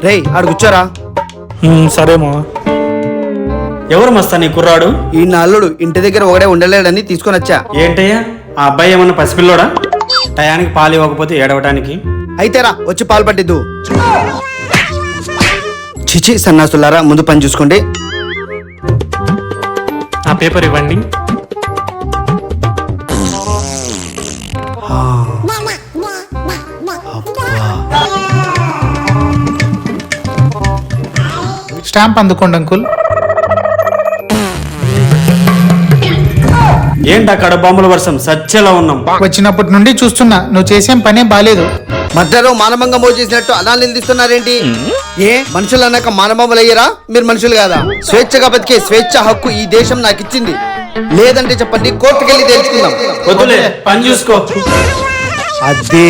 రేయ్ ఆడు కూర్చోరా. సరే మా. ఎవరు మస్తా నీ కుర్రాడు? ఈ నా అల్లుడు ఇంటి దగ్గర ఒకడే ఉండలేడని తీసుకొని వచ్చా. ఏంటయ్యా ఆ అబ్బాయి ఏమన్నా పసిపిల్లోడా? టయానికి పాలు ఇవ్వకపోతే ఏడవటానికి. అయితే రా వచ్చి పాలు పట్టిద్దు. చిచి సన్నాసులారా, ముందు పని చూసుకోండి. ఆ పేపర్ ఇవ్వండి. స్టాంప్ అందుకోండి అంకుల్. ఏంటి అక్కడ బొమ్మల వర్షం సచ్చేలా ఉన్నాం. వచ్చినప్పటి నుండి చూస్తున్నా, నువ్వు చేసేం పనేం బాలేదు. మధ్యలో మానభంగం మోచేసినట్టు అలా నిలదీస్తున్నారేంటి? ఏ మనుషులు అన్నాక మానభంగలు అయ్యారా? మీరు మనుషులు కాదా? స్వేచ్ఛగా బతికే స్వేచ్ఛ హక్కు ఈ దేశం నాకు ఇచ్చింది. లేదంటే చెప్పండి, కోర్టుకెళ్ళి తెలుసుకుందాం. వద్దులే, పని చూసుకో. అదే